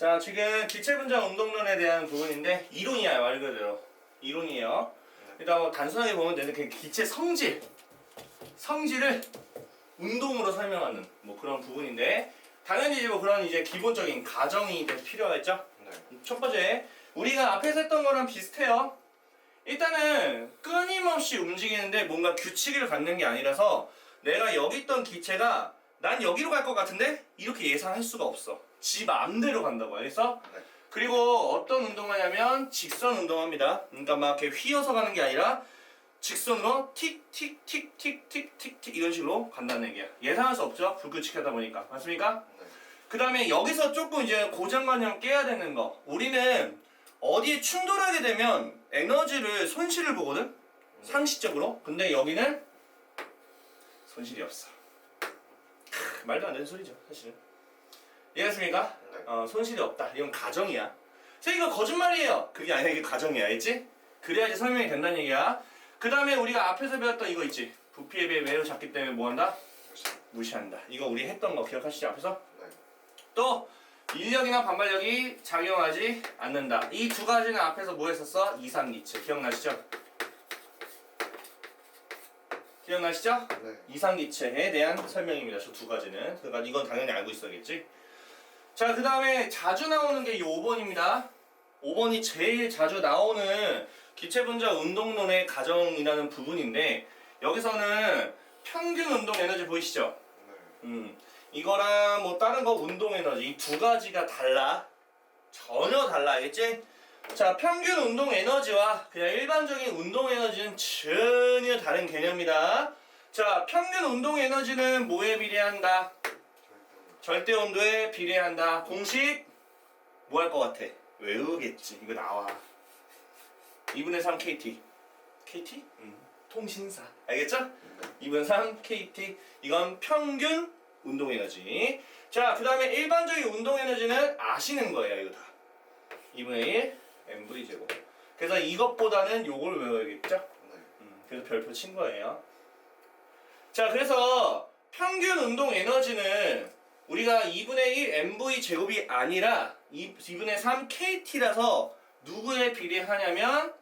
자, 지금 기체분자 운동론에 대한 부분인데 이론이야, 말 그대로. 이론이에요. 일단 뭐 단순하게 보면 되는데 그 기체 성질을 운동으로 설명하는 뭐 그런 부분인데 당연히 이제 뭐 그런 이제 기본적인 가정이 필요하겠죠? 네. 첫 번째, 우리가 앞에서 했던 거랑 비슷해요. 일단은 끊임없이 움직이는데 뭔가 규칙을 갖는 게 아니라서 내가 여기 있던 기체가 난 여기로 갈 것 같은데 이렇게 예상할 수가 없어. 지 마음대로 간다고 알겠어? 네. 그리고 어떤 운동하냐면 직선 운동합니다. 그러니까 막 이렇게 휘어서 가는 게 아니라 직선으로 틱틱틱틱틱틱틱 이런 식으로 간다는 얘기야. 예상할 수 없죠? 불규칙하다 보니까. 맞습니까? 네. 그 다음에 여기서 조금 이제 고정관념 깨야 되는 거. 우리는 어디에 충돌하게 되면 에너지를 손실을 보거든? 상식적으로. 근데 여기는 손실이 없어. 말도 안 되는 소리죠, 사실은. 이해했습니까? 네. 손실이 없다. 이건 가정이야. 그래서 이거 거짓말이에요. 그게 아니라 이게 가정이야, 알지? 그래야지 설명이 된다는 얘기야. 그 다음에 우리가 앞에서 배웠던 이거 있지? 부피에 비해 매우 작기 때문에 뭐한다? 무시한다. 이거 우리 했던 거 기억하시죠, 앞에서? 네. 또 인력이나 반발력이 작용하지 않는다. 이 두 가지는 앞에서 뭐 했었어? 이상기체. 기억나시죠? 기억나시죠? 네. 이상기체에 대한 설명입니다. 저 두 가지는. 그러니까 이건 당연히 알고 있어야겠지. 자, 그 다음에 자주 나오는 게 이 5번입니다. 5번이 제일 자주 나오는 기체분자 운동론의 가정이라는 부분인데 여기서는 평균 운동 에너지 보이시죠? 네. 이거랑 뭐 다른 거 운동 에너지 이 두 가지가 달라. 전혀 달라, 알겠지? 자, 평균 운동 에너지와 그냥 일반적인 운동 에너지는 전혀 다른 개념이다. 자, 평균 운동 에너지는 뭐에 비례한다? 절대 온도에 비례한다. 공식 뭐 할 것 같아? 외우겠지. 이거 나와. 2분의 3 KT. KT? 통신사. 알겠죠? 2분의 3 KT. 이건 평균 운동 에너지. 자, 그 다음에 일반적인 운동 에너지는 아시는 거예요, 이거 다. 2분의 1 mv 제곱. 그래서 이것보다는 요걸 외워야겠죠? 네. 그래서 별표 친 거예요. 자, 그래서 평균 운동 에너지는 우리가 2분의 1 mv 제곱이 아니라 2분의 3 kT라서 누구에 비례하냐면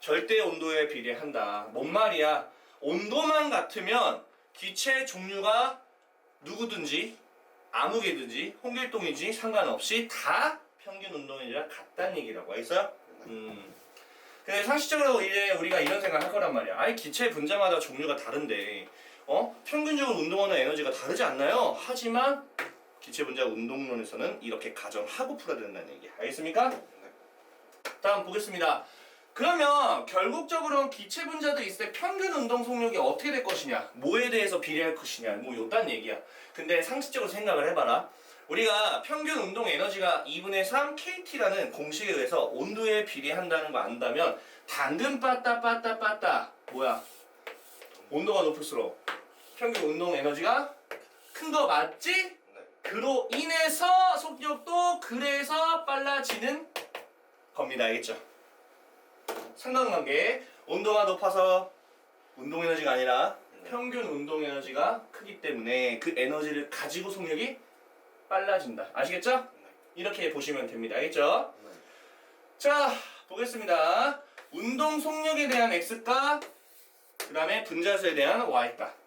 절대 온도에 비례한다. 뭔 말이야? 온도만 같으면 기체 종류가 누구든지 아무 개든지 홍길동이지 상관없이 다 평균 운동 에너지가 같다는 얘기라고 알겠어요? 근데 상식적으로 이제 우리가 이런 생각을 할 거란 말이야. 아니 기체 분자마다 종류가 다른데 평균적으로 운동하는 에너지가 다르지 않나요? 하지만 기체 분자 운동론에서는 이렇게 가정하고 풀어야 된다는 얘기야. 알겠습니까? 네. 다음 보겠습니다. 그러면 결국적으로 기체 분자들이 있을 때 평균 운동 속력이 어떻게 될 것이냐, 뭐에 대해서 비례할 것이냐, 뭐 요딴 얘기야. 근데 상식적으로 생각을 해봐라. 우리가 평균 운동 에너지가 2분의 3 kT라는 공식에 의해서 온도에 비례한다는 거 안다면 당근 빠따 뭐야? 온도가 높을수록 평균 운동 에너지가 큰 거 맞지? 네. 그로 인해서 속력도 그래서 빨라지는 겁니다. 알겠죠? 상관관계. 온도가 높아서 운동 에너지가 아니라 평균 운동 에너지가 크기 때문에 그 에너지를 가지고 속력이 빨라진다. 아시겠죠? 네. 이렇게 보시면 됩니다. 알겠죠? 네. 자, 보겠습니다. 운동 속력에 대한 x값, 그 다음에 분자수에 대한 y값.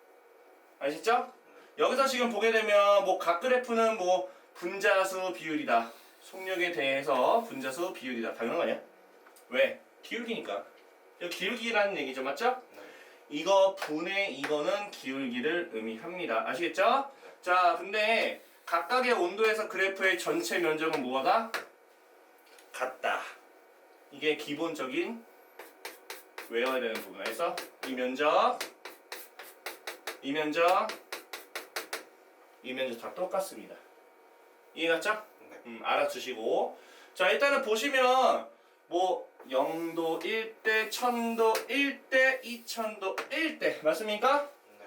아시죠? 여기서 지금 보게 되면 뭐 각 그래프는 뭐 분자수 비율이다. 속력에 대해서 분자수 비율이다. 당연한 거 아니야? 왜? 기울기니까. 이거 기울기라는 얘기죠. 맞죠? 네. 이거 분의 이거는 기울기를 의미합니다. 아시겠죠? 자, 근데 각각의 온도에서 그래프의 전체 면적은 뭐가 같다. 이게 기본적인 외워야 되는 부분. 알겠어? 이 면적 다 똑같습니다. 이해갔죠? 네. 알아두시고. 자, 일단은 보시면 뭐 0도 1대, 1000도 1대, 2000도 1대 맞습니까? 네.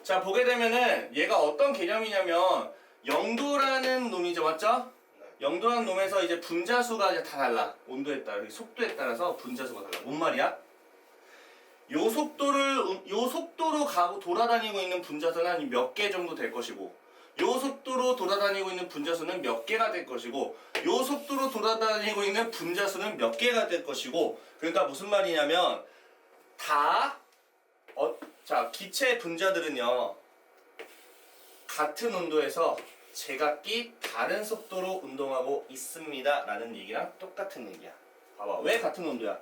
자, 보게 되면은 얘가 어떤 개념이냐면 0도라는 놈이죠. 맞죠? 네. 0도라는 놈에서 이제 분자수가 이제 다 달라. 온도에 따라, 속도에 따라서 분자수가 달라. 뭔 말이야? 요 속도로 가고 돌아다니고 있는 분자수는 한 몇 개 정도 될 것이고 요 속도로 돌아다니고 있는 분자수는 몇 개가 될 것이고 요 속도로 돌아다니고 있는 분자수는 몇 개가 될 것이고 그러니까 무슨 말이냐면 다 자, 기체 분자들은요 같은 온도에서 제각기 다른 속도로 운동하고 있습니다 라는 얘기랑 똑같은 얘기야. 봐봐, 왜 같은 온도야?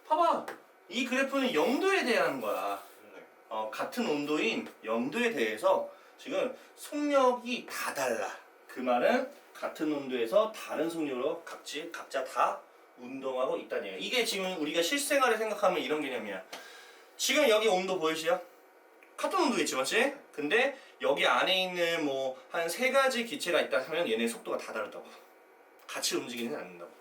봐봐, 이 그래프는 0도에 대한 거야. 같은 온도인 0도에 대해서 지금 속력이 다 달라. 그 말은 같은 온도에서 다른 속력으로 각자 다 운동하고 있다는 얘기야. 이게 지금 우리가 실생활에 생각하면 이런 개념이야. 지금 여기 온도 보이시죠? 같은 온도겠지, 맞지? 근데 여기 안에 있는 뭐 한 3가지 기체가 있다 하면 얘네 속도가 다 다르다고. 같이 움직이는 않는다고.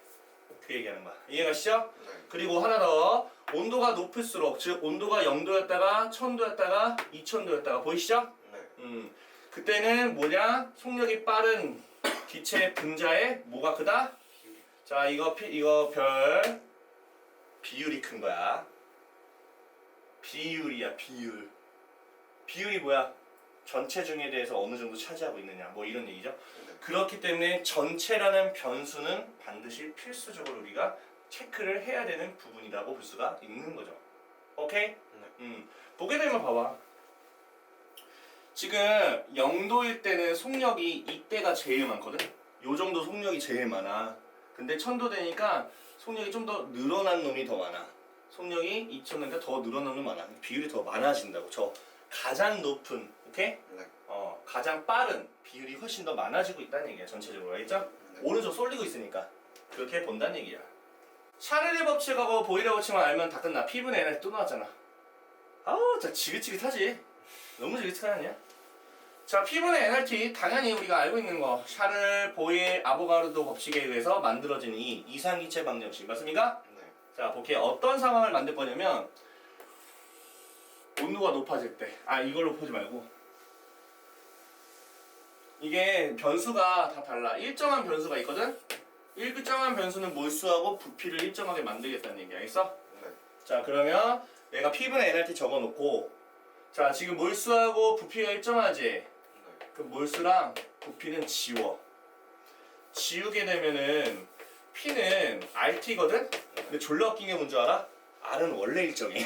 그 얘기하는 거야. 이해가시죠? 네. 그리고 하나 더. 온도가 높을수록, 즉 온도가 0도였다가 1000도였다가 2000도였다가 보이시죠? 네. 그때는 뭐냐? 속력이 빠른 기체 분자의 뭐가 크다? 자, 이거 별 비율이 큰 거야. 비율이야, 비율. 비율이 뭐야? 전체 중에 대해서 어느 정도 차지하고 있느냐, 뭐 이런 얘기죠. 네. 그렇기 때문에 전체라는 변수는 반드시 필수적으로 우리가 체크를 해야 되는 부분이라고 볼 수가 있는 거죠. 오케이? 네. 보게 되면 봐봐. 지금 0도일 때는 속력이 이때가 제일 많거든? 요 정도 속력이 제일 많아. 근데 1000도 되니까 속력이 좀 더 늘어난 놈이 더 많아. 속력이 2000도니까 더 늘어난 놈이 많아. 비율이 더 많아진다고. 저 가장 높은, 오케이? 네. 가장 빠른 비율이 훨씬 더 많아지고 있다는 얘기야. 전체적으로. 알겠죠? 네. 오른쪽 쏠리고 있으니까. 그렇게 본다는 얘기야. 샤를의 법칙하고 보일의 법칙만 알면 다 끝나. P분의 N을 또 나왔잖아. 아우, 진짜 지긋지긋하지? 너무 지긋지긋하지 않냐? 자, P분의 NRT 당연히 우리가 알고 있는 거 샤를, 보일, 아보가르도 법칙에 의해서 만들어진 이 이상기체 방정식 맞습니까? 네. 자, 볼게요. 어떤 상황을 만들 거냐면 온도가 높아질 때 이걸로 보지 말고 이게 변수가 다 달라. 일정한 변수가 있거든? 일정한 변수는 몰수하고 부피를 일정하게 만들겠다는 얘기 알겠어? 네. 자, 그러면 내가 P분의 NRT 적어놓고 자, 지금 몰수하고 부피가 일정하지? 네. 그 몰수랑 부피는 지워. 지우게 되면은 P는 RT거든? 근데 졸라 웃긴 게 뭔지 알아? R은 원래 일정해.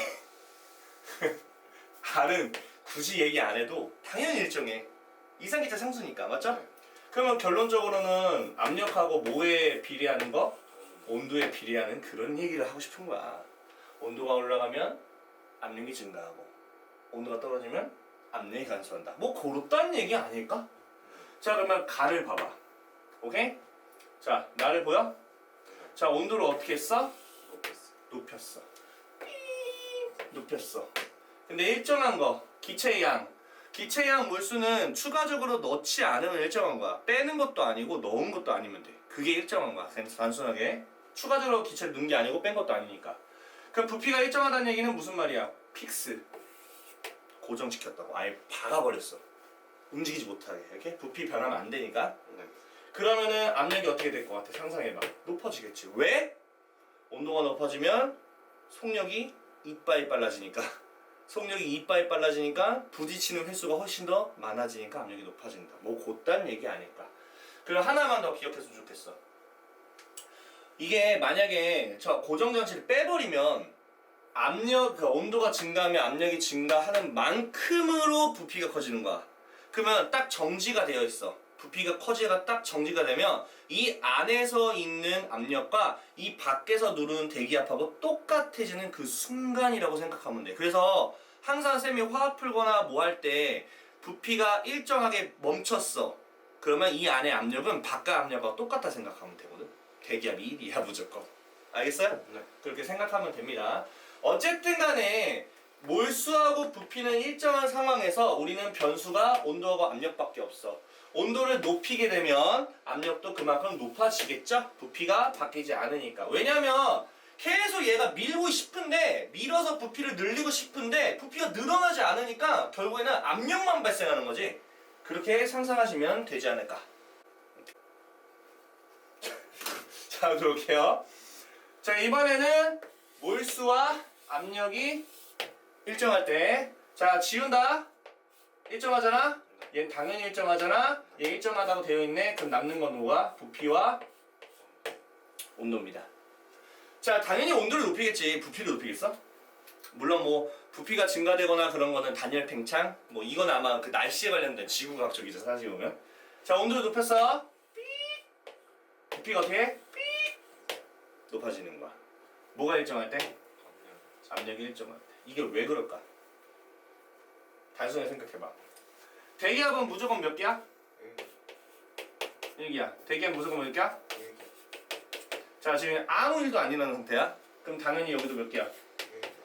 R은 굳이 얘기 안 해도 당연히 일정해. 이상기체 상수니까, 맞죠? 네. 그러면 결론적으로는 압력하고 뭐에 비례하는 거? 온도에 비례하는 그런 얘기를 하고 싶은 거야. 온도가 올라가면 압력이 증가하고 온도가 떨어지면 압력이 감소한다. 뭐 그렇다는 얘기 아닐까? 자, 그러면 가를 봐봐. 오케이? 자, 나를 보여? 자, 온도를 어떻게 했어? 높였어. 높였어. 근데 일정한 거, 기체의 양 몰수는 추가적으로 넣지 않으면 일정한 거야. 빼는 것도 아니고 넣은 것도 아니면 돼. 그게 일정한 거야. 단순하게. 추가적으로 기체를 넣은 게 아니고 뺀 것도 아니니까. 그럼 부피가 일정하다는 얘기는 무슨 말이야? 픽스. 고정시켰다고. 아예 박아버렸어. 움직이지 못하게. 이렇게 부피 변하면 안 되니까. 네. 그러면은 압력이 어떻게 될 것 같아? 상상해봐. 높아지겠지. 왜? 온도가 높아지면 속력이 이빠이 빨라지니까. 속력이 이빠이 빨라지니까 부딪히는 횟수가 훨씬 더 많아지니까 압력이 높아진다. 뭐 곧단 얘기 아닐까. 그리고 하나만 더 기억했으면 좋겠어. 이게 만약에 저 고정장치를 빼버리면 압력, 그 온도가 증가하면 압력이 증가하는 만큼으로 부피가 커지는 거야. 그러면 딱 정지가 되어 있어. 부피가 커지가 딱 정지가 되면 이 안에서 있는 압력과 이 밖에서 누르는 대기압하고 똑같아지는 그 순간이라고 생각하면 돼. 그래서 항상 쌤이 화학 풀거나 뭐 할 때 부피가 일정하게 멈췄어. 그러면 이 안에 압력은 바깥 압력과 똑같다 생각하면 되거든. 대기압이 1이야 무조건. 알겠어요? 네. 그렇게 생각하면 됩니다. 어쨌든 간에 몰수하고 부피는 일정한 상황에서 우리는 변수가 온도하고 압력밖에 없어. 온도를 높이게 되면 압력도 그만큼 높아지겠죠? 부피가 바뀌지 않으니까. 왜냐면 계속 얘가 밀고 싶은데 밀어서 부피를 늘리고 싶은데 부피가 늘어나지 않으니까 결국에는 압력만 발생하는 거지. 그렇게 상상하시면 되지 않을까. 자, 들어올게요. 자, 이번에는 몰수와 압력이 일정할 때, 자, 지운다. 일정하잖아. 얘는 당연히 일정하잖아. 얘 일정하다고 되어 있네. 그럼 남는 건 뭐가? 부피와 온도입니다. 자, 당연히 온도를 높이겠지. 부피를 높이겠어? 물론 뭐 부피가 증가되거나 그런 거는 단열 팽창. 뭐 이건 아마 그 날씨에 관련된 지구과학 쪽이죠. 사실 보면. 자, 온도를 높였어. 삐. 부피가 어떻게 해? 삐. 높아지는 거야. 뭐가 일정할 때? 압력이 일정할 때. 이게 왜 그럴까? 단순히 생각해봐. 대기압은 무조건 몇 개야? 1기야. 대기압 무조건 몇 개야? 자, 지금 아무 일도 안 일어나는 상태야. 그럼 당연히 여기도 몇 개야?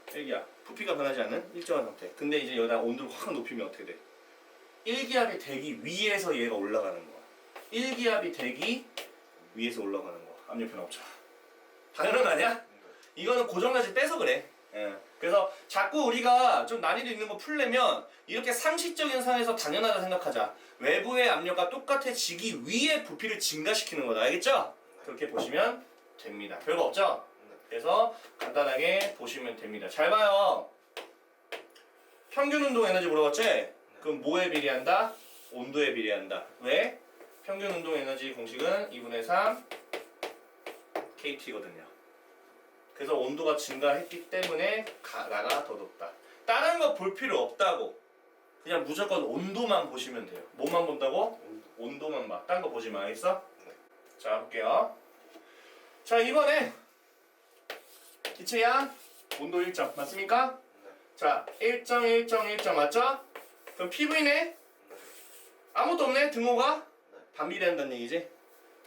1기야. 부피가 변하지 않는 일정한 상태. 근데 이제 여기다 온도를 확 높이면 어떻게 돼? 1기압이 되기 위해서 얘가 올라가는 거야. 1기압이 되기 위해서 올라가는 거야. 압력 변화 없잖아. 당연한 거 아니야? 이거는 고정까지 빼서 그래. 예. 그래서 자꾸 우리가 좀 난이도 있는 거 풀려면 이렇게 상식적인 상에서 당연하다 생각하자. 외부의 압력과 똑같아지기 위해 부피를 증가시키는 거다. 알겠죠? 그렇게 보시면 됩니다. 별거 없죠? 그래서 간단하게 보시면 됩니다. 잘 봐요. 평균 운동 에너지 물어봤지? 그럼 뭐에 비례한다? 온도에 비례한다. 왜? 평균 운동 에너지 공식은 2분의 3 kT거든요. 그래서 온도가 증가했기 때문에 나가 더 높다. 다른 거 볼 필요 없다고. 그냥 무조건 온도만 보시면 돼요. 뭐만 본다고? 온도만 봐. 딴 거 보지 마. 알겠어? 자, 볼게요. 자, 이번에 기체양 온도 일정 맞습니까? 자, 일정 맞죠? 그럼 PV네? 아무것도 없네? 등호가? 반비례한다는 얘기지?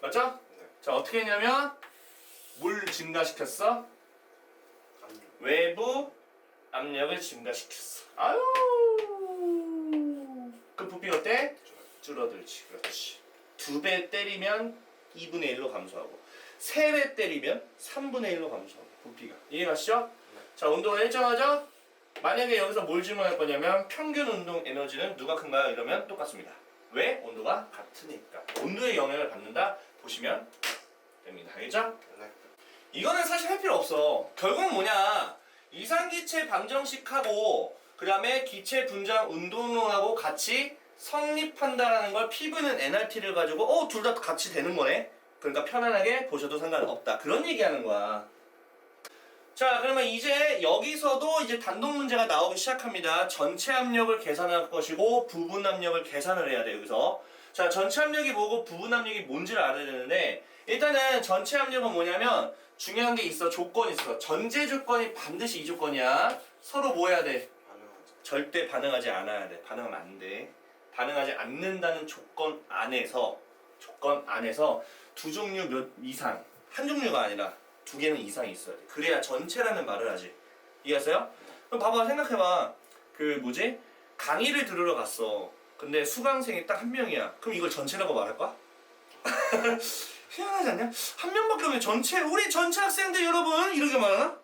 맞죠? 자, 어떻게 했냐면 뭘 증가시켰어? 외부 압력을 증가시켰어. 아유. 그 부피가 어때? 줄어들지. 그렇지. 2배 때리면 2분의 1로 감소하고 3배 때리면 3분의 1로 감소하고 부피가. 이해가시죠? 자, 온도가 일정하죠? 만약에 여기서 뭘 질문할 거냐면 평균 운동 에너지는 누가 큰가요? 이러면 똑같습니다. 왜? 온도가 같으니까. 온도의 영향을 받는다 보시면 됩니다. 알겠죠? 이거는 사실 할 필요 없어. 결국은 뭐냐? 이상기체 방정식하고 그 다음에 기체 분장 운동론하고 같이 성립한다라는 걸 PV는 nRT를 가지고 둘 다 같이 되는 거네. 그러니까 편안하게 보셔도 상관없다. 그런 얘기하는 거야. 자, 그러면 이제 여기서도 이제 단독 문제가 나오기 시작합니다. 전체 압력을 계산할 것이고 부분 압력을 계산을 해야 돼. 여기서. 자, 전체 압력이 뭐고 부분 압력이 뭔지를 알아야 되는데 일단은 전체 압력은 뭐냐면 중요한 게 있어. 조건이 있어. 전제 조건이 반드시 이 조건이야. 서로 뭐 해야 돼? 절대 반응하지 않아야 돼. 반응하면 안 돼. 반응하지 않는다는 조건 안에서 두 종류 몇 이상, 한 종류가 아니라 2개는 이상이 있어야 돼. 그래야 전체라는 말을 하지. 이해하세요? 그럼 봐봐, 생각해봐. 그 뭐지? 강의를 들으러 갔어. 근데 수강생이 딱 한 명이야. 그럼 이걸 전체라고 말할 거야? 희한하지 않냐? 한 명밖에 없네. 우리 전체 학생들 여러분 이렇게 말하나?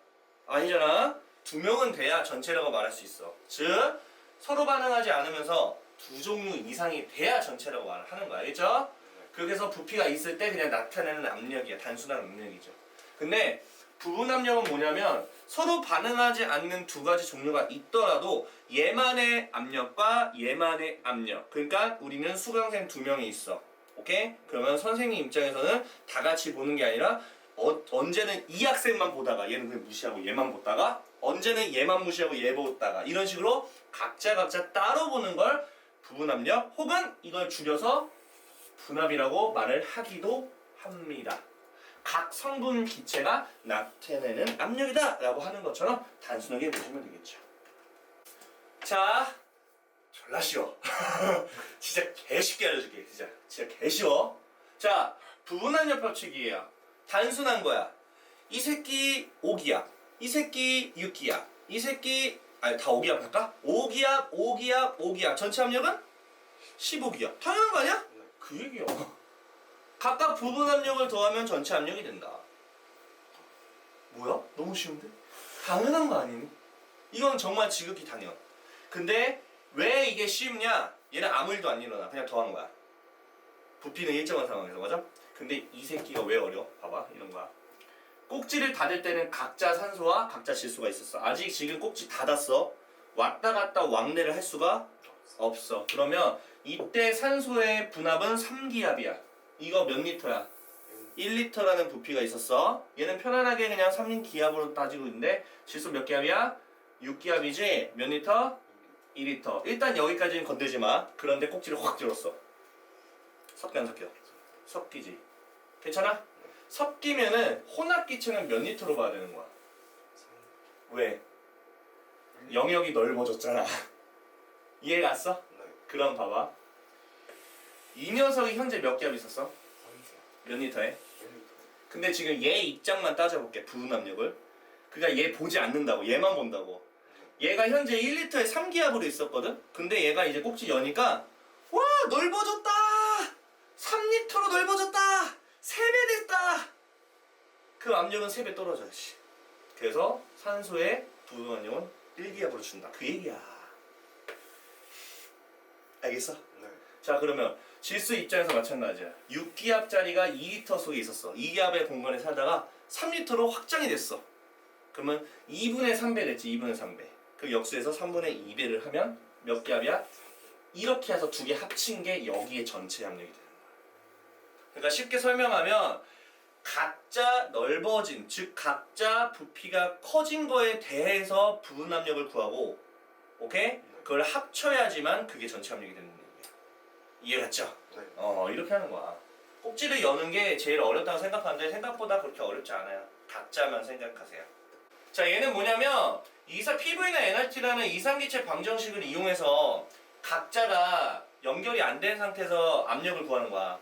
아니잖아. 2명은 돼야 전체라고 말할 수 있어. 즉 서로 반응하지 않으면서 2종류 이상이 돼야 전체라고 말하는 거야. 알겠죠? 그래서 부피가 있을 때 그냥 나타내는 압력이야. 단순한 압력이죠. 근데 부분 압력은 뭐냐면 서로 반응하지 않는 2가지 종류가 있더라도 얘만의 압력과 얘만의 압력. 그러니까 우리는 수강생 2명이 있어. 오케이? 그러면 선생님 입장에서는 다 같이 보는 게 아니라 언제는 이 학생만 보다가 얘는 그냥 무시하고 얘만 보다가 언제는 얘만 무시하고 얘 보다가 이런 식으로 각자 따로 보는 걸 부분 압력 혹은 이걸 줄여서 분압이라고 말을 하기도 합니다. 각 성분 기체가 나타내는 압력이다 라고 하는 것처럼 단순하게 보시면 되겠죠. 자, 졸라 쉬워. 진짜 개쉽게 알려줄게. 진짜 개쉬워. 자, 부분압력 법칙이에요. 단순한 거야. 이 새끼 5기압, 이 새끼 6기압, 이 새끼 다 5기압 할까? 5기압 전체 압력은 15기압. 당연한 거 아니야? 그 얘기야. 각각 부분 압력을 더하면 전체 압력이 된다. 뭐야? 너무 쉬운데? 당연한 거 아니니? 이건 정말 지극히 당연. 근데 왜 이게 쉽냐? 얘는 아무 일도 안 일어나. 그냥 더한 거야. 부피는 일정한 상황에서, 맞아? 근데 이 새끼가 왜 어려워? 봐봐, 이런 거야. 꼭지를 닫을 때는 각자 산소와 각자 질소가 있었어. 아직 지금 꼭지 닫았어. 왔다 갔다 왕래를 할 수가 없어. 그러면 이때 산소의 분압은 3기압이야. 이거 몇 리터야? 1리터라는 부피가 있었어. 얘는 편안하게 그냥 3기압으로 따지고 있는데 질소 몇 기압이야? 6기압이지? 몇 리터? 2리터. 일단 여기까지는 건들지 마. 그런데 꼭지를 확 들었어. 섞여 안 섞여? 섞이지. 괜찮아? 섞이면은 혼합기체는 몇 리터로 봐야 되는 거야? 왜? 영역이 넓어졌잖아. 이해 갔어? 그럼 봐봐. 이 녀석이 현재 몇 기압 있었어? 몇 리터에? 근데 지금 얘 입장만 따져볼게. 부분 압력을. 그러니까 얘 보지 않는다고. 얘만 본다고. 얘가 현재 1리터에 3기압으로 있었거든? 근데 얘가 이제 꼭지 여니까 와 넓어졌다! 3리터로 넓어졌다! 3배 됐다! 그 압력은 3배 떨어져야지. 그래서 산소의 부분 압력은 1기압으로 준다. 그 얘기야. 알겠어? 네. 자 그러면 질소 입장에서 마찬가지야. 6기압짜리가 2리터 속에 있었어. 2기압의 공간에 살다가 3리터로 확장이 됐어. 그러면 2분의 3배 됐지. 2분의 3배. 그 역수에서 3분의 2배를 하면 몇 기압이야? 이렇게 해서 두 개 합친 게 여기에 전체 압력이 되는 거야. 그러니까 쉽게 설명하면 각자 넓어진, 즉 각자 부피가 커진 거에 대해서 부분 압력을 구하고, 오케이? 그걸 합쳐야지만 그게 전체 압력이 되는 얘기야. 이해갔죠? 네. 이렇게 하는 거야. 꼭지를 여는 게 제일 어렵다고 생각하는데 생각보다 그렇게 어렵지 않아요. 각자만 생각하세요. 자, 얘는 뭐냐면 PV나 NRT라는 이상기체 방정식을 이용해서 각자가 연결이 안 된 상태에서 압력을 구하는 거야.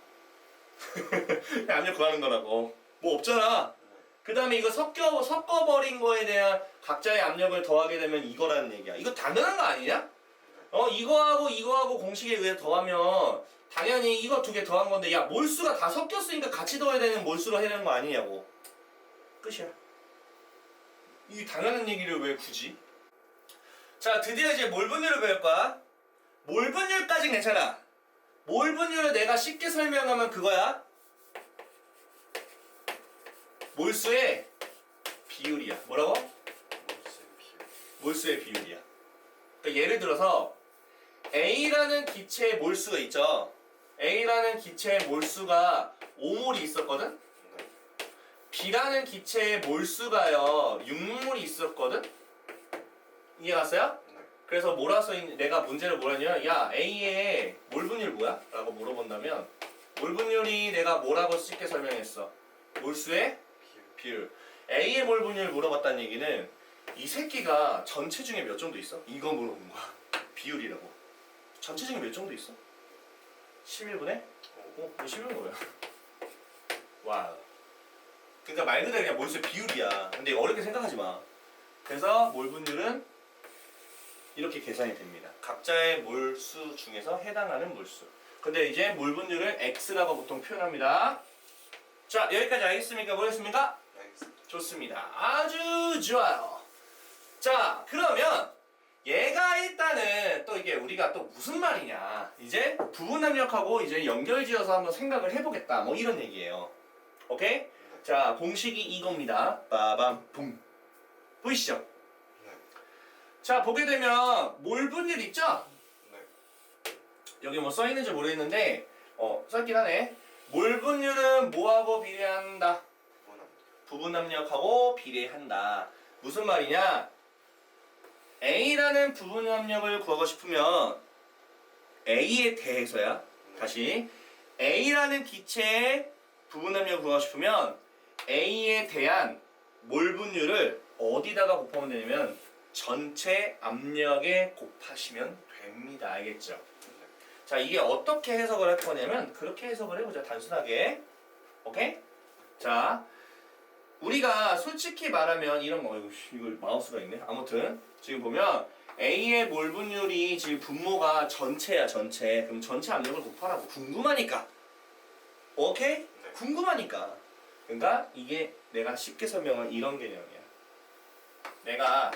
압력 구하는 거라고. 뭐 없잖아. 그 다음에 이거 섞어버린 거에 대한 각자의 압력을 더하게 되면 이거라는 얘기야. 이거 당연한 거 아니냐? 이거하고 공식에 의해 더하면 당연히 이거 두 개 더한 건데, 야 몰수가 다 섞였으니까 같이 더해야 되는 몰수로 해야 되는 거 아니냐고. 끝이야. 이 당연한 얘기를 왜 굳이? 자, 드디어 이제 몰 분율을 배울 거야. 몰 분율까진 괜찮아. 몰 분율을 내가 쉽게 설명하면 그거야. 몰수의 비율이야. 뭐라고? 몰수의 비율이야. 그러니까 예를 들어서 A라는 기체의 몰수가 있죠. A라는 기체의 몰수가 5몰이 있었거든. B라는 기체의 몰수가요 6몰이 있었거든. 이해 갔어요? 그래서 몰아서 내가 문제를 뭐라냐면, 야 A의 몰 분율 뭐야? 라고 물어본다면 몰 분율이 내가 뭐라고 쉽게 설명했어? 몰수의 비율. A의 몰 분율 물어봤다는 얘기는 이 새끼가 전체 중에 몇 정도 있어? 이거 물어본 거야. 비율이라고. 전체 중에 몇 정도 있어? 11분의? 11분 뭐야? 와우. 그러니까 말 그대로 그냥 몰수의 비율이야. 근데 어렵게 생각하지 마. 그래서 몰 분율은 이렇게 계산이 됩니다. 각자의 몰수 중에서 해당하는 몰수. 근데 이제 몰 분율을 X라고 보통 표현합니다. 자, 여기까지 알겠습니까? 모르겠습니까? 알겠습니다. 좋습니다. 아주 좋아요. 자, 그러면 얘가 일단은 또 이게 우리가 또 무슨 말이냐, 이제 부분 압력하고 이제 연결지어서 한번 생각을 해보겠다, 뭐 이런 얘기예요. 오케이? 자, 공식이 이겁니다. 빠밤 붕. 보이시죠? 자, 보게 되면 몰 분율 있죠? 네. 여기 뭐 써있는지 모르겠는데 써있긴 하네. 몰 분율은 뭐하고 비례한다? 부분 압력하고 비례한다. 무슨 말이냐? A라는 부분 압력을 구하고 싶으면 A에 대해서야. 다시 A라는 기체의 부분 압력을 구하고 싶으면 A에 대한 몰 분율을 어디다가 곱하면 되냐면 전체 압력에 곱하시면 됩니다. 알겠죠? 자, 이게 어떻게 해석을 할 거냐면 그렇게 해석을 해보자. 단순하게. 오케이? 자, 우리가 솔직히 말하면 이런 거, 이거 마우스가 있네. 아무튼 지금 보면 A의 몰 분율이 지금 분모가 전체야, 전체. 그럼 전체 압력을 곱하라고. 궁금하니까. 오케이? 네. 궁금하니까. 그러니까 이게 내가 쉽게 설명한 이런 개념이야. 내가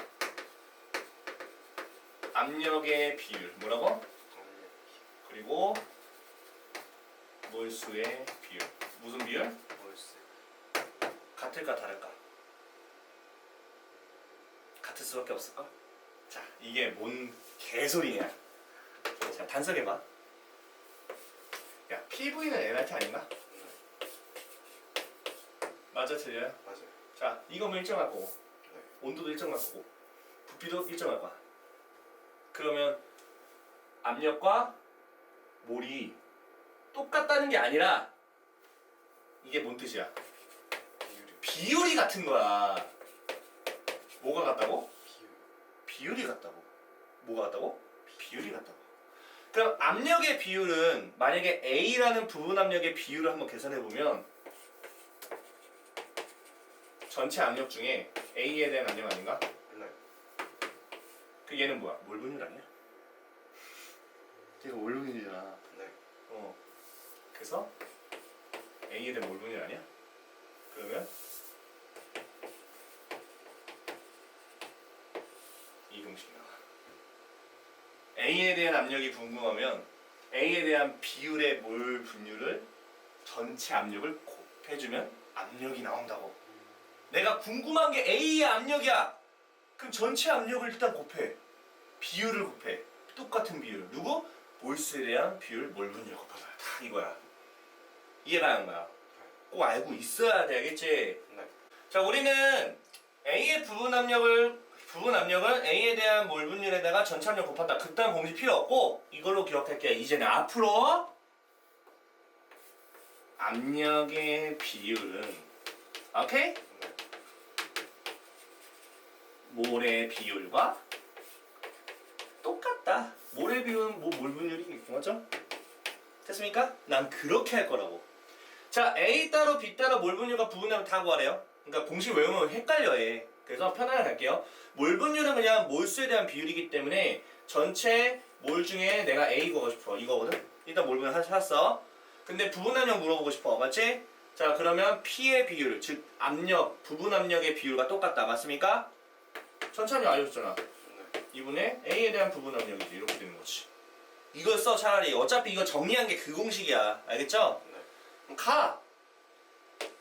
압력의 비율, 뭐라고? 그리고 몰수의 비율. 무슨 비율? 몰수. 같을까 다를까? 같을 수밖에 없을까? 자, 이게 뭔 개소리냐? 자, 단석해봐. PV는 nRT 아닌가? 맞아 틀려요? 맞아요. 자 이거면 일정할 거고 네. 온도도 일정할 거고 부피도 일정할 거야. 그러면 압력과 몰이 똑같다는 게 아니라 이게 뭔 뜻이야? 비율이 같은 거야. 뭐가 같다고? 비율이 같다고. 뭐가 같다고? 비율이 같다고. 그럼 압력의 비율은 만약에 A라는 부분 압력의 비율을 한번 계산해 보면 전체 압력 중에 A에 대한 압력 아닌가? 네. 그 얘는 뭐야? 몰 분율 아니야? 얘가 몰 분율이잖아. 네. 그래서 A에 대한 몰 분율 아니야? 그러면 이 공식이 나와. A에 대한 압력이 궁금하면 A에 대한 비율의 몰 분율을 전체 압력을 곱해주면 압력이 나온다고. 내가 궁금한 게 A의 압력이야. 그럼 전체 압력을 일단 곱해. 비율을 곱해. 똑같은 비율. 누구? 몰수에 대한 비율 몰 분율 곱하면 다 이거야. 이해가 가는 거야. 꼭 알고 있어야 돼. 알겠지? 네. 자, 우리는 A의 부분 압력은 A에 대한 몰 분율에다가 전체 압력 곱한다. 그딴 공식 필요 없고 이걸로 기억할게. 이제는 앞으로 압력의 비율은 오케이? 네. 몰의 비율과 똑같다. 몰의 비율은 몰 분율이 있고 맞죠? 됐습니까? 난 그렇게 할 거라고. 자, A 따로 B 따로 몰 분율과 부분하면 다 구하래요. 그러니까 공식 외우면 헷갈려 해. 그래서 편하게 할게요. 몰 분율은 그냥 몰수에 대한 비율이기 때문에 전체 몰 중에 내가 A 구하고 싶어. 이거거든. 일단 몰 분율 찾았어. 근데 부분 압력 물어보고 싶어. 맞지? 자, 그러면 P의 비율, 즉 압력, 부분 압력의 비율과 똑같다. 맞습니까? 전체 압력 알려줬잖아. 네. 2분의 A에 대한 부분 압력이지. 이렇게 되는 거지. 이걸 써 차라리. 어차피 이거 정리한 게 그 공식이야. 알겠죠? 네. 그럼 가.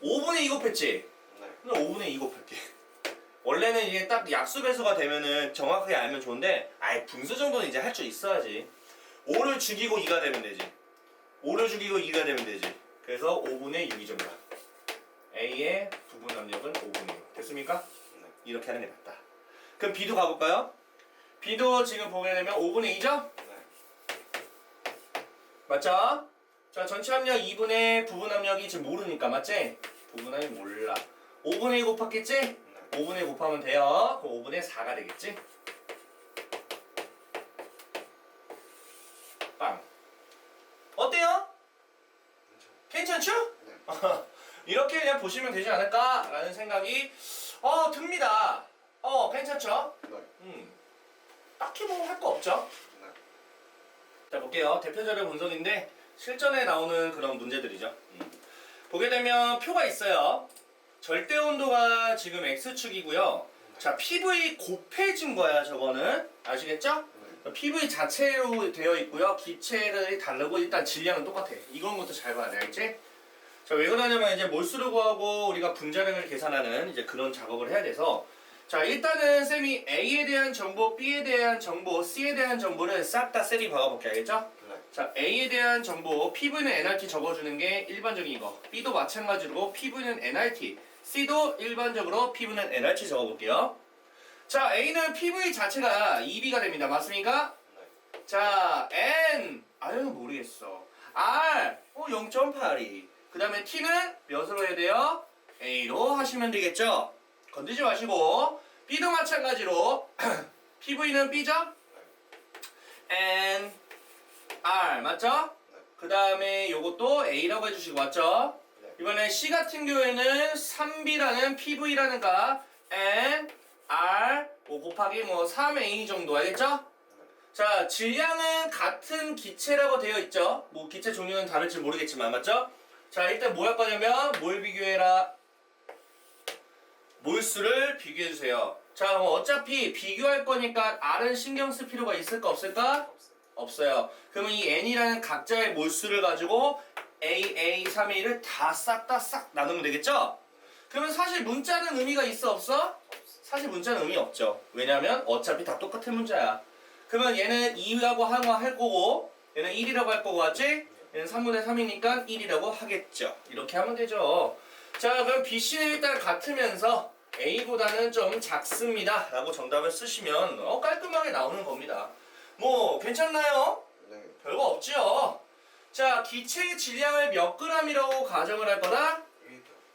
5분의 2 곱했지? 네. 그럼 5분의 2 곱할게. 원래는 이게 딱 약수 배수가 되면은 정확하게 알면 좋은데 아예 분수 정도는 이제 할 줄 있어야지. 5를 죽이고 2가 되면 되지. 5를 죽이고 2가 되면 되지. 그래서 5분의 6이 정답. A의 부분 압력은 5분의 6. 됐습니까? 네. 이렇게 하는 게 낫다. 그럼 B도 가볼까요? B도 지금 보게 되면 5분의 2죠? 네. 맞죠? 자, 전체 압력 2분의 부분 압력이 지금 모르니까 맞지? 부분 압력이 몰라. 5분의 2 곱했겠지? 네. 5분의 2 곱하면 돼요. 그럼 5분의 4가 되겠지? 빵. 어때요? 괜찮죠? 네. 이렇게 그냥 보시면 되지 않을까라는 생각이 듭니다. 괜찮죠? 네. 딱히 뭐 할 거 없죠? 네. 자, 볼게요. 대표적인 분석인데 실전에 나오는 그런 문제들이죠. 보게 되면 표가 있어요. 절대 온도가 지금 X축이고요. 자, PV 곱해진 거야, 저거는. 아시겠죠? 네. PV 자체로 되어 있고요. 기체들이 다르고 일단 질량은 똑같아. 이런 것도 잘 봐야 돼, 알겠지? 자, 왜 그러냐면 이제 몰수를 구하고 우리가 분자량을 계산하는 이제 그런 작업을 해야 돼서 자, 일단은 쌤이 A에 대한 정보, B에 대한 정보, C에 대한 정보를 싹 다 쌤이 박아볼게, 알겠죠? 네. 자, A에 대한 정보, PV는 nRT 적어주는 게 일반적인 거. B도 마찬가지로 PV는 nRT, C도 일반적으로 PV는 nRT 적어볼게요. 자, A는 PV 자체가 2B가 됩니다. 맞습니까? 네. 자, N, 모르겠어. R, 0.82. 그 다음에 T는 몇으로 해야 돼요? A로 하시면 되겠죠? 건드지 마시고 B도 마찬가지로 PV는 B죠? N, R 맞죠? 네. 그 다음에 요것도 A라고 해주시고 맞죠? 네. 이번에 C 같은 경우에는 3B라는 PV라는 값 N, R 곱하기 3A 정도 알겠죠? 자, 질량은 같은 기체라고 되어 있죠? 뭐 기체 종류는 다를지 모르겠지만 맞죠? 자, 일단 뭐 할 거냐면 뭘 비교해라? 몰수를 비교해 주세요. 자, 그럼 어차피 비교할 거니까 R은 신경 쓸 필요가 있을까 없을까? 없어요. 없어요. 그러면 이 N이라는 각자의 몰수를 가지고 A, 3A를 다 싹 나누면 되겠죠? 그러면 사실 문자는 의미가 있어 없어? 사실 문자는 의미 없죠. 왜냐면 어차피 다 똑같은 문자야. 그러면 얘는 2라고 할 거고 얘는 1이라고 할 거고 맞지? 얘는 3분의 3이니까 1이라고 하겠죠. 이렇게 하면 되죠. 자, 그럼 BC는 일단 같으면서 A보다는 좀 작습니다 라고 정답을 쓰시면 깔끔하게 나오는 겁니다. 뭐 괜찮나요? 네. 별거 없죠. 자, 기체의 질량을 몇 g이라고 가정을 할 거다?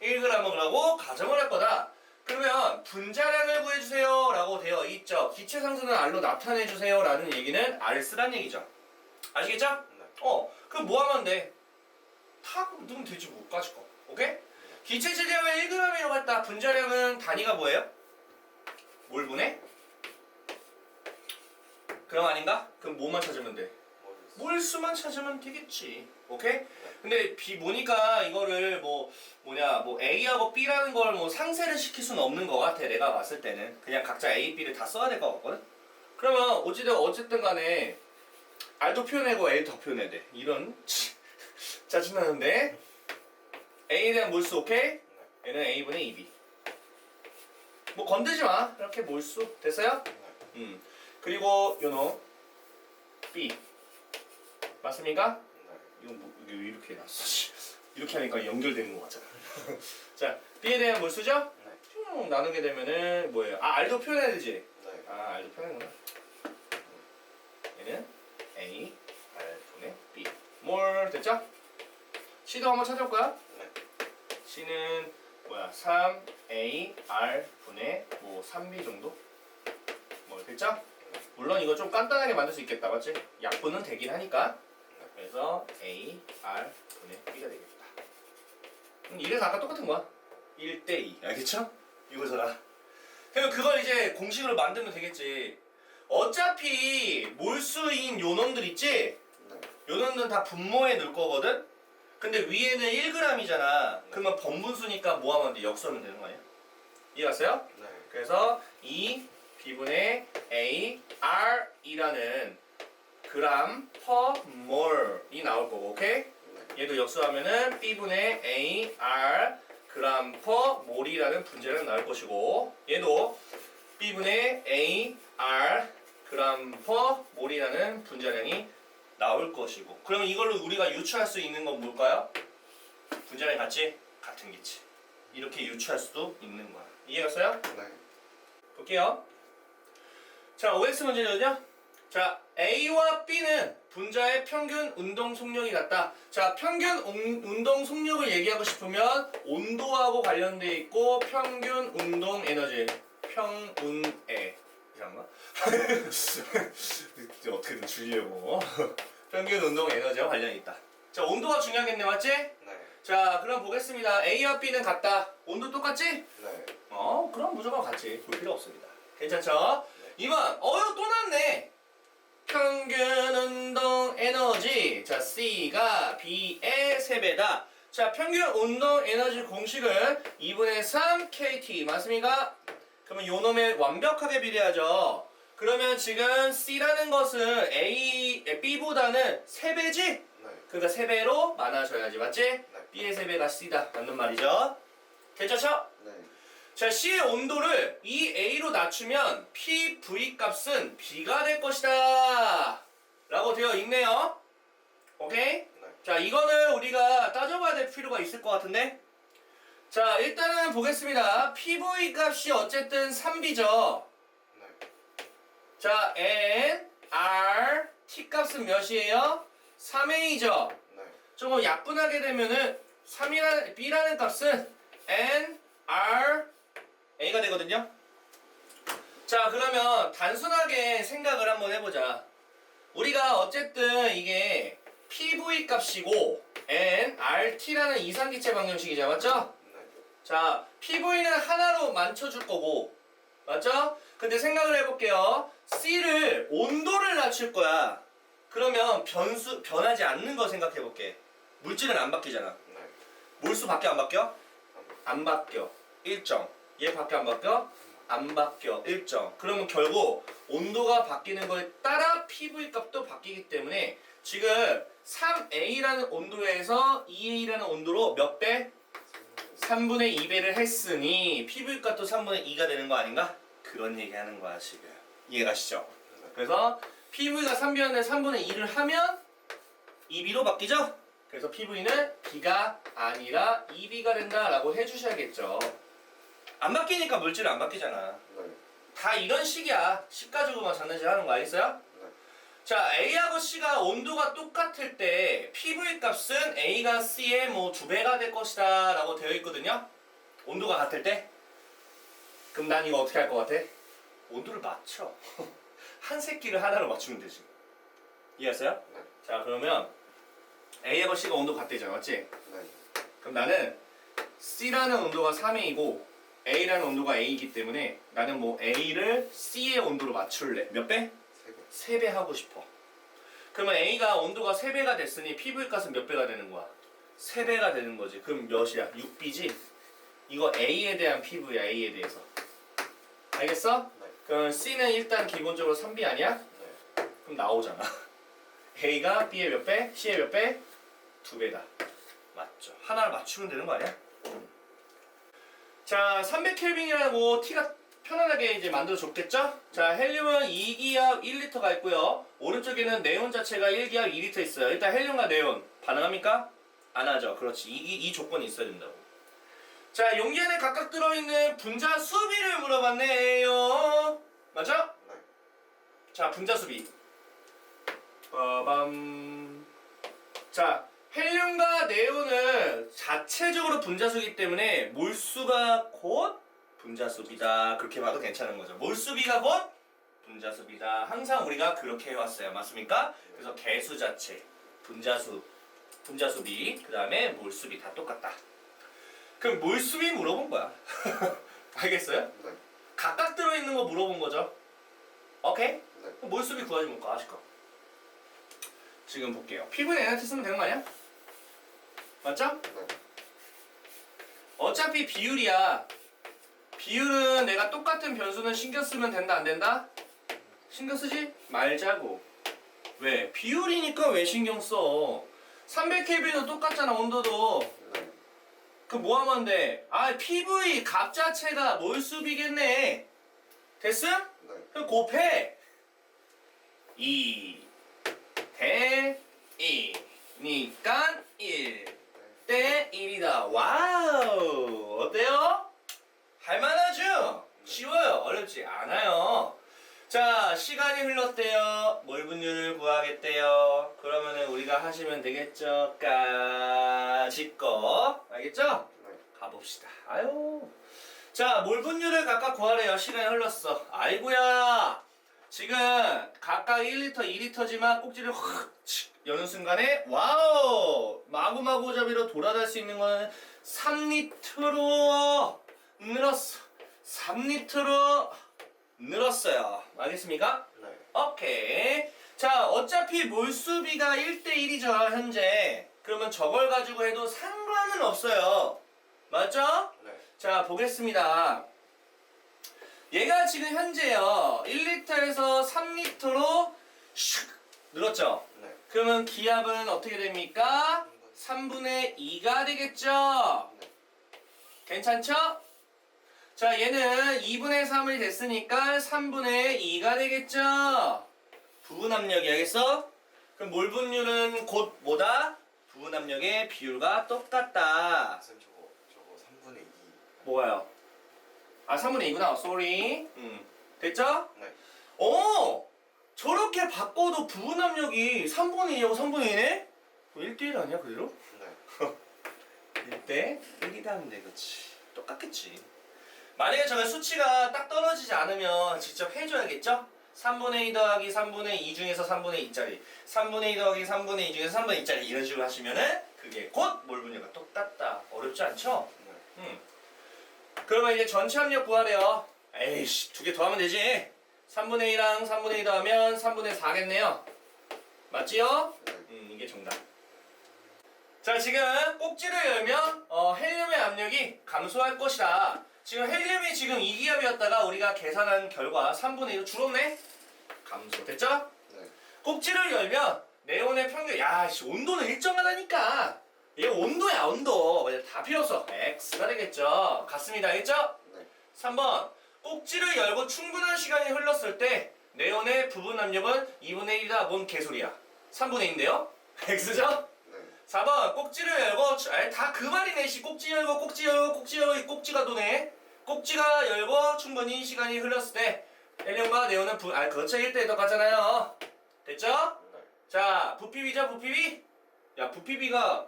1g이라고 가정을 할 거다. 그러면 분자량을 구해주세요 라고 되어 있죠. 기체 상수는 R로 나타내주세요 라는 얘기는 R을 쓰란 얘기죠. 아시겠죠? 네. 그럼 뭐 하면 돼? 탁 넣으면 되지 뭐 까짓 거. 오케이? 기체 질량을 1g이라고 했다. 분자량은 단위가 뭐예요? 몰 분해? 그럼 아닌가? 그럼 뭐만 찾으면 돼? 몰수만 찾으면 되겠지. 오케이? 근데 보니까 이거를 뭐 A하고 B라는 걸 뭐 상세를 시킬 수는 없는 것 같아. 내가 봤을 때는 그냥 각자 A, B를 다 써야 될 것 같거든. 그러면 어쨌든 간에 R도 표현하고 L도 표현해야 돼. 이런 짜증나는데. A에 대한 몰수 오케이? 얘는 A분의 2B. 뭐 건들지 마. 이렇게 몰수 됐어요? 그리고 요놈 B 맞습니까? 이건 뭐 이게 왜 이렇게 해놨어? 이렇게 하니까 연결되는 거 같잖아. 자, B에 대한 몰수죠? 나누게 되면은 뭐예요? R도 표현해야 되지? R도 표현하는구나. 얘는 A, R분의 B. 몰 됐죠? C도 한번 찾아볼까요? C는 3A, R분의 3B 정도? 뭐 됐죠? 물론 이거 좀 간단하게 만들 수 있겠다, 맞지? 약분은 되긴 하니까. 그래서 A, R분의 B가 되겠다. 이래서 아까 똑같은 거야. 1대2. 알겠죠? 이거잖아. 그럼 그걸 이제 공식으로 만들면 되겠지. 어차피 몰수인 요놈들 있지? 요놈들은 다 분모에 넣을 거거든? 근데 위에는 1g이잖아. 그러면 번분수니까 뭐 하면 돼? 역수하면 되는 거 아니야? 이해갔어요? 그래서 2 B분의 A, R이라는 그램 per mole이 나올 거고, 오케이? 얘도 역수하면은 B분의 A, R 그램 per mole이라는 분자량이 나올 것이고, 얘도 B분의 A, R 그램 per mole이라는 분자량이 나올 것이고. 그러면 이걸로 우리가 유추할 수 있는 건 뭘까요? 분자량이 같지? 같은 기체. 이렇게 유추할 수도 있는 거야. 이해갔어요? 볼게요. 자, OX 문제는요. 자, A와 B는 분자의 평균 운동 속력이 같다. 자, 평균 운동 속력을 얘기하고 싶으면 온도하고 관련돼 있고 평균 운동 에너지, 평운에 이상한가? 어떻게든 줄이려고. 평균 운동 에너지와 관련이 있다. 자, 온도가 중요하겠네, 맞지? 자, 그럼 보겠습니다. A와 B는 같다. 온도 똑같지? 그럼 무조건 같지. 볼 필요 없습니다. 괜찮죠? 2번. 이거 또 났네. 평균 운동 에너지. 자, C가 B의 3배다. 자, 평균 운동 에너지 공식은 2분의 3 KT. 맞습니까? 그러면 요 놈에 완벽하게 비례하죠. 그러면 지금 C라는 것은 B보다는 3배지? 그러니까 3배로 많아져야지. 맞지? B의 3배가 C다. 맞는 말이죠. 괜찮죠? 자, C의 온도를 이 A로 낮추면 PV 값은 B가 될 것이다 라고 되어 있네요. 오케이? 자, 이거는 우리가 따져봐야 될 필요가 있을 것 같은데. 자, 일단은 보겠습니다. PV 값이 어쨌든 3B죠. 자, N, R, T 값은 몇이에요? 3A죠. 조금 약분하게 되면은 B라는 값은 N, R, A가 되거든요. 자, 그러면 단순하게 생각을 한번 해보자. 우리가 어쨌든 이게 PV 값이고 N, R, T라는 이상기체 방정식이죠. 맞죠? 자, PV는 하나로 맞춰줄 거고, 맞죠? 근데 생각을 해볼게요. C를 온도를 낮출 거야. 그러면 변하지 않는 거 생각해볼게. 물질은 안 바뀌잖아. 몰수 밖에 안 바뀌어? 안 바뀌어. 일정. 얘 밖에 안 바뀌어? 안 바뀌어. 일정. 그러면 결국 온도가 바뀌는 거에 따라 PV 값도 바뀌기 때문에 지금 3A라는 온도에서 2A라는 온도로 몇 배? 3분의 2배를 했으니 PV 값도 3분의 2가 되는 거 아닌가? 그런 얘기 하는 거야 지금. 이해가시죠? 그래서 PV가 3B였는데 3분의 2를 하면 2B로 바뀌죠? 그래서 PV는 B가 아니라 2B가 된다라고 해주셔야겠죠. 안 바뀌니까 물질은 안 바뀌잖아. 네. 다 이런 식이야. 식 가지고만 장난질 하는 거 알겠어요? 네. 자, A하고 C가 온도가 똑같을 때 PV 값은 A가 C의 뭐 2배가 될 것이다 라고 되어 있거든요. 온도가 같을 때. 그럼 난 이거 어떻게 할 것 같아? 온도를 맞춰. 한 새끼를 하나로 맞추면 되지. 이해했어요? 네. 자, 그러면 A하고 C가 온도 같대잖아, 맞지? 네. 그럼 나는 C라는 온도가 3A이고 A라는 온도가 A이기 때문에 나는 뭐 A를 C의 온도로 맞출래. 몇 배? 3배. 3배 하고 싶어. 그러면 A가 온도가 3배가 됐으니 PV 값은 몇 배가 되는 거야? 3배가 되는 거지. 그럼 몇이야? 6B지? 이거 A에 대한 PV야, A에 대해서. 알겠어? 네. 그럼 C는 일단 기본적으로 3B 아니야? 네. 그럼 나오잖아. A가 B의 몇 배? C의 몇 배? 2배다. 맞죠. 하나를 맞추면 되는 거 아니야? 자, 300켈빈이라고 T가 편안하게 이제 만들어줬겠죠? 자, 헬륨은 2기압 1리터가 있고요. 오른쪽에는 네온 자체가 1기압 2리터 있어요. 일단 헬륨과 네온 반응합니까? 안 하죠. 그렇지. 이 조건이 있어야 된다고. 자, 용기 안에 각각 들어있는 분자 수비를 물어봤네요. 맞죠? 네. 자, 분자 수비. 빠밤. 자, 헬륨과 네온은 자체적으로 분자수이기 때문에 몰수가 곧 분자수비다. 그렇게 봐도 괜찮은 거죠. 몰수비가 곧 분자수비다. 항상 우리가 그렇게 해왔어요. 맞습니까? 그래서 개수 자체, 분자수비, 그 다음에 몰수비 다 똑같다. 그럼 몰수비 물어본 거야. 알겠어요? 네. 각각 들어있는 거 물어본 거죠. 오케이? 네. 그럼 몰수비 구하지 못까 아실 거. 지금 볼게요. P분의 N한테 쓰면 되는 거 아니야? 맞죠? 네. 어차피 비율이야. 비율은 내가 똑같은 변수는 신경 쓰면 된다 안 된다? 신경 쓰지 말자고. 왜? 비율이니까 왜 신경 써? 300켈빈도 똑같잖아 온도도. 네. 그 뭐 하면 돼? 아 PV 값 자체가 몰수비겠네. 됐음? 네. 그럼 곱해. 2 대 2니까 1 대 1이다. 와우! 어때요? 할만하죠? 쉬워요. 어렵지 않아요. 자, 시간이 흘렀대요. 몰 분율을 구하겠대요. 그러면은 우리가 하시면 되겠죠? 까짓 거. 알겠죠? 네. 가봅시다. 아유. 자, 몰 분율을 각각 구하래요. 시간이 흘렀어. 아이고야. 지금 각각 1리터, 2리터지만 꼭지를 확 여는 순간에 와우! 마구마구잡이로 돌아갈 수 있는 거는 3리터로 늘었어. 3리터로 늘었어요. 알겠습니까? 네. 오케이. 자, 어차피 몰수비가 1대1이죠, 현재. 그러면 저걸 가지고 해도 상관은 없어요. 맞죠? 네. 자, 보겠습니다. 얘가 지금 현재요 1리터에서 3리터로 슉 늘었죠. 네. 그러면 기압은 어떻게 됩니까? 3분의 2가 되겠죠. 네. 괜찮죠? 자, 얘는 2분의 3이 됐으니까 3분의 2가 되겠죠. 부분 압력이 알겠어? 그럼 몰 분율은 곧 뭐다? 부분 압력의 비율과 똑같다. 쌤 저거 3분의 2. 뭐가요? 아, 3분의 2구나. sorry. 됐죠? 네. 오! 저렇게 바꿔도 부분 압력이 3분의 2하고 3분의 2네? 1대1 아니야, 그대로? 네. 1대 1이다 하면 돼, 그치? 똑같겠지. 만약에 저게 수치가 딱 떨어지지 않으면 직접 해줘야겠죠? 3분의 2 더하기 3분의 2 중에서 3분의 2짜리 3분의 2 더하기 3분의 2 중에서 3분의 2짜리 이런 식으로 하시면은 그게 곧 몰 분율과 똑같다. 어렵지 않죠? 네. 그러면 이제 전체 압력 구하래요. 에이씨, 2개 더하면 되지. 3분의 1랑 3분의 2 더하면 3분의 4겠네요. 맞지요? 네. 이게 정답. 자, 지금 꼭지를 열면 헬륨의 압력이 감소할 것이다. 지금 헬륨이 지금 2기압이었다가 우리가 계산한 결과 3분의 1로 줄었네? 감소. 됐죠? 네. 꼭지를 열면 네온의 평균, 야, 씨, 온도는 일정하다니까. 이게 온도야, 온도. 맞아, 다 필요 없어. X가 되겠죠. 같습니다. 알겠죠? 네. 3번. 꼭지를 열고 충분한 시간이 흘렀을 때 네온의 부분 압력은 2분의 1이다. 뭔 개소리야. 3분의 2인데요? X죠? 네. 4번 꼭지를 열고 다 그 말이네. 씨 꼭지 열고 꼭지 열고 꼭지 열고 이 꼭지가 도네. 꼭지가 열고 충분히 시간이 흘렀을 때 헬륨과 네온은 그렇죠. 1대1 똑같잖아요. 됐죠? 네. 자 부피비죠 부피비? 야 부피비가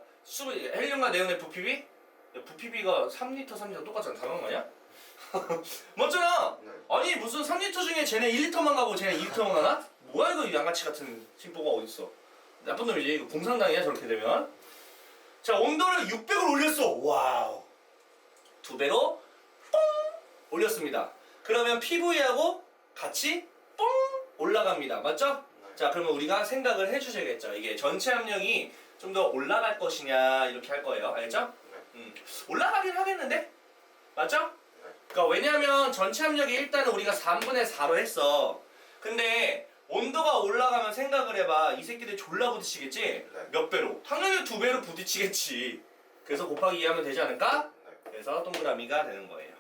헬륨과 네온의 부피비? 야 부피비가 3리터 3리터 똑같잖아. 당한 거 아니야? 맞잖아. 네. 아니 무슨 3리터 중에 쟤네 1리터만 가고 쟤네 2리터만 가나? 뭐야 이거 양아치 같은 심보가 어딨어. 나쁜 놈이지. 이거 공상당이야 저렇게 되면. 자 온도를 600으로 올렸어. 와우. 2배로 뽕 올렸습니다. 그러면 PV하고 같이 뽕 올라갑니다. 맞죠? 네. 자 그러면 우리가 생각을 해주셔야겠죠. 이게 전체 압력이 좀 더 올라갈 것이냐 이렇게 할 거예요. 알겠죠? 네. 올라가긴 하겠는데? 맞죠? 네. 그러니까 왜냐면 전체 압력이 일단은 우리가 3분의 4로 했어. 근데 온도가 올라가면 생각을 해봐. 이 새끼들 졸라 부딪히겠지? 네. 몇 배로? 당연히 2배로 부딪히겠지. 그래서 곱하기 2 하면 되지 않을까? 네. 그래서 동그라미가 되는 거예요.